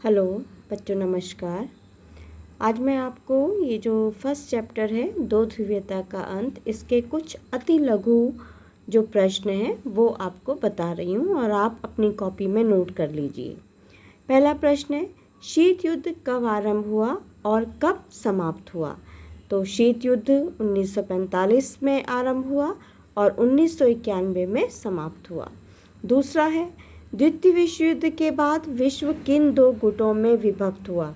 Hello बच्चों, नमस्कार। आज मैं आपको ये जो फर्स्ट चैप्टर है दो ध्रुवीयता का अंत, इसके कुछ अति लघु जो प्रश्न हैं वो आपको बता रही हूँ और आप अपनी कॉपी में नोट कर लीजिए। पहला प्रश्न है, शीत युद्ध कब आरंभ हुआ और कब समाप्त हुआ? तो शीत युद्ध 1945 में आरंभ हुआ और 1991 में समाप्त हुआ। दूसरा है, द्वितीय विश्व युद्ध के बाद विश्व किन दो गुटों में विभक्त हुआ?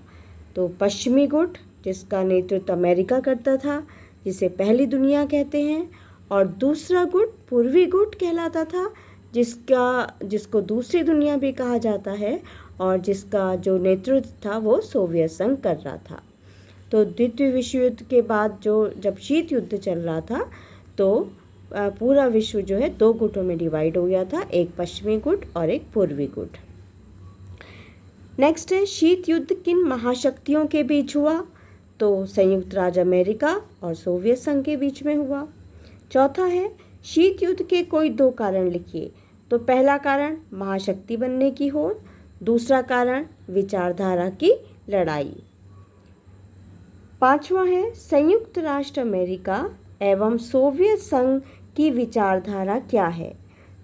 तो पश्चिमी गुट, जिसका नेतृत्व अमेरिका करता था, जिसे पहली दुनिया कहते हैं, और दूसरा गुट पूर्वी गुट कहलाता था, जिसको दूसरी दुनिया भी कहा जाता है और जिसका जो नेतृत्व था वो सोवियत संघ कर रहा था। तो द्वितीय विश्व युद्ध के बाद जब शीत युद्ध चल रहा था तो पूरा विश्व जो है दो गुटों में डिवाइड हो गया था, एक पश्चिमी गुट और एक पूर्वी गुट। नेक्स्ट है, शीत युद्ध किन महाशक्तियों के बीच हुआ? तो संयुक्त राज्य अमेरिका और सोवियत संघ के बीच में हुआ। चौथा है, शीत युद्ध के कोई दो कारण लिखिए। तो पहला कारण महाशक्ति बनने की होड़, दूसरा कारण विचारधारा की लड़ाई। पांचवा है, संयुक्त राष्ट्र अमेरिका एवं सोवियत संघ की विचारधारा क्या है?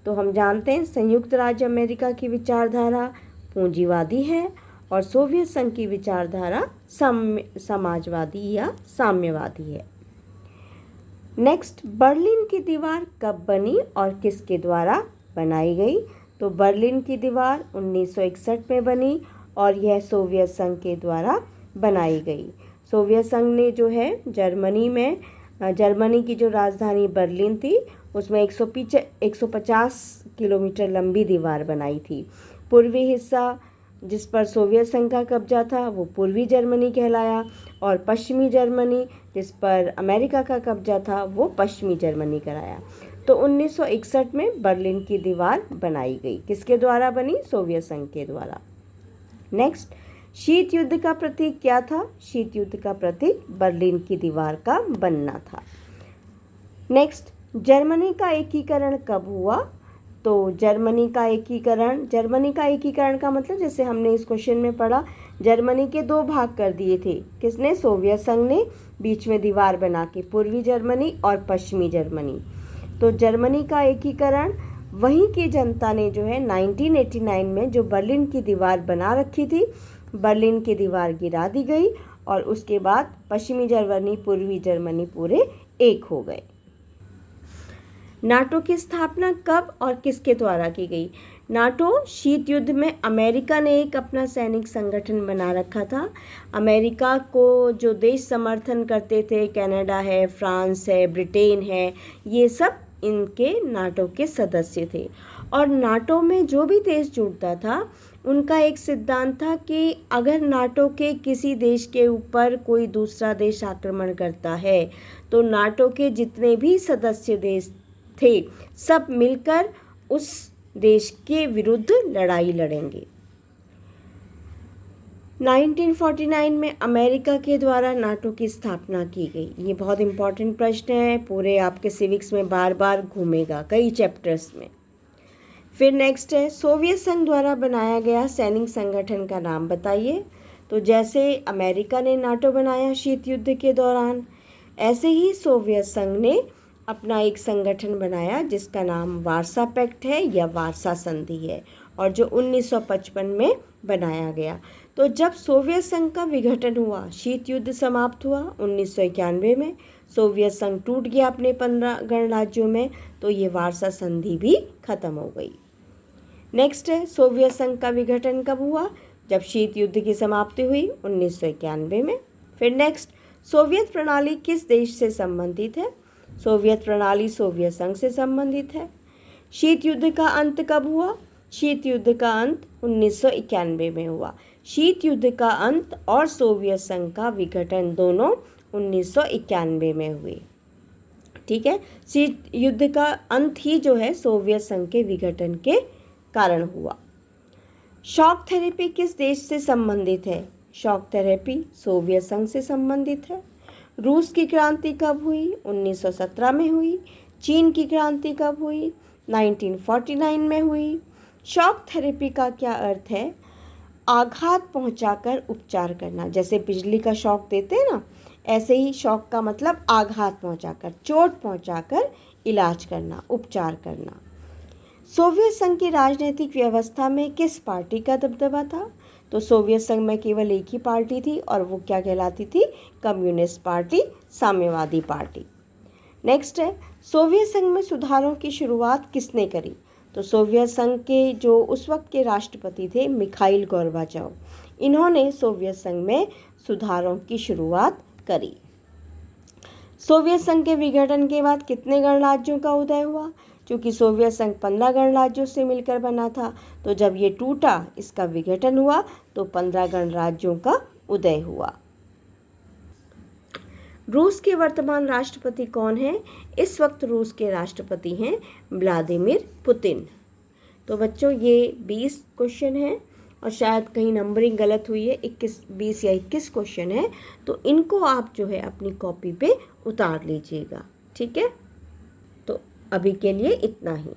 तो हम जानते हैं संयुक्त राज्य अमेरिका की विचारधारा पूंजीवादी है और सोवियत संघ की विचारधारा समाजवादी या साम्यवादी है। नेक्स्ट, बर्लिन की दीवार कब बनी और किसके द्वारा बनाई गई? तो बर्लिन की दीवार 1961 में बनी और यह सोवियत संघ के द्वारा बनाई गई। सोवियत संघ ने जो है जर्मनी की जो राजधानी बर्लिन थी उसमें 150 किलोमीटर लंबी दीवार बनाई थी। पूर्वी हिस्सा जिस पर सोवियत संघ का कब्जा था वो पूर्वी जर्मनी कहलाया और पश्चिमी जर्मनी जिस पर अमेरिका का कब्जा था वो पश्चिमी जर्मनी कहलाया। तो 1961 में बर्लिन की दीवार बनाई गई। किसके द्वारा बनी? सोवियत संघ के द्वारा। नेक्स्ट, शीत युद्ध का प्रतीक क्या था? शीत युद्ध का प्रतीक बर्लिन की दीवार का बनना था। नेक्स्ट, जर्मनी का एकीकरण कब हुआ? तो जर्मनी का एकीकरण का मतलब, जैसे हमने इस क्वेश्चन में पढ़ा, जर्मनी के दो भाग कर दिए थे। किसने? सोवियत संघ ने, बीच में दीवार बना के, पूर्वी जर्मनी और पश्चिमी जर्मनी। तो जर्मनी का एकीकरण वहीं की जनता ने जो है 1989 में जो बर्लिन की दीवार बना रखी थी, बर्लिन की दीवार गिरा दी गई और उसके बाद पश्चिमी जर्मनी पूर्वी जर्मनी पूरे एक हो गए। नाटो की स्थापना कब और किसके द्वारा की गई? नाटो शीत युद्ध में अमेरिका ने एक अपना सैनिक संगठन बना रखा था। अमेरिका को जो देश समर्थन करते थे, कनाडा है, फ्रांस है, ब्रिटेन है, ये सब इनके नाटो के सदस्य थे। और नाटो में जो भी देश जुड़ता था उनका एक सिद्धांत था कि अगर नाटो के किसी देश के ऊपर कोई दूसरा देश आक्रमण करता है तो नाटो के जितने भी सदस्य देश थे सब मिलकर उस देश के विरुद्ध लड़ाई लड़ेंगे। 1949 में अमेरिका के द्वारा नाटो की स्थापना की गई। ये बहुत इंपॉर्टेंट प्रश्न है, पूरे आपके सिविक्स में बार बार घूमेगा कई चैप्टर्स में। फिर नेक्स्ट है, सोवियत संघ द्वारा बनाया गया सैनिक संगठन का नाम बताइए। तो जैसे अमेरिका ने नाटो बनाया शीत युद्ध के दौरान, ऐसे ही सोवियत संघ ने अपना एक संगठन बनाया जिसका नाम वार्सा पैक्ट है या वार्सा संधि है और जो 1955 में बनाया गया। तो जब सोवियत संघ का विघटन हुआ, शीत युद्ध समाप्त हुआ 1991 में, सोवियत संघ टूट गया अपने 15 गणराज्यों में, तो ये वार्सा संधि भी खत्म हो गई। नेक्स्ट है, सोवियत संघ का विघटन कब हुआ? जब शीत युद्ध की समाप्ति हुई 1991 में। फिर नेक्स्ट, सोवियत प्रणाली किस देश से संबंधित है? सोवियत प्रणाली सोवियत संघ से संबंधित है। शीत युद्ध का अंत कब हुआ? शीत युद्ध का अंत 1991 में हुआ। शीत युद्ध का अंत और सोवियत संघ का विघटन दोनों 1991 में हुए। ठीक है, शीत युद्ध का अंत ही जो है सोवियत संघ के विघटन के कारण हुआ। शॉक थेरेपी किस देश से संबंधित है? शॉक थेरेपी सोवियत संघ से संबंधित है। रूस की क्रांति कब हुई? 1917 में हुई। चीन की क्रांति कब हुई? 1949 में हुई। शॉक थेरेपी का क्या अर्थ है? आघात पहुंचाकर उपचार करना, जैसे बिजली का शॉक देते हैं ना, ऐसे ही शॉक का मतलब आघात पहुंचाकर, चोट पहुंचाकर इलाज करना, उपचार करना। सोवियत संघ की राजनीतिक व्यवस्था में किस पार्टी का दबदबा था? तो सोवियत संघ में केवल एक ही पार्टी थी और वो क्या कहलाती थी? कम्युनिस्ट पार्टी, साम्यवादी पार्टी। नेक्स्ट है, सोवियत संघ में सुधारों की शुरुआत किसने करी? तो सोवियत संघ के जो उस वक्त के राष्ट्रपति थे मिखाइल गोर्बाचोव, इन्होंने सोवियत संघ में सुधारों की शुरुआत करी। सोवियत संघ के विघटन के बाद कितने गणराज्यों का उदय हुआ? क्योंकि सोवियत संघ 15 गणराज्यों से मिलकर बना था, तो जब ये टूटा, इसका विघटन हुआ, तो 15 गणराज्यों का उदय हुआ। रूस के वर्तमान राष्ट्रपति कौन है? इस वक्त रूस के राष्ट्रपति हैं व्लादिमीर पुतिन। तो बच्चों ये 20 क्वेश्चन हैं और शायद कहीं नंबरिंग गलत हुई है, 20 या 21 क्वेश्चन है, तो इनको आप जो है अपनी कॉपी पे उतार लीजिएगा, ठीक है। तो अभी के लिए इतना ही।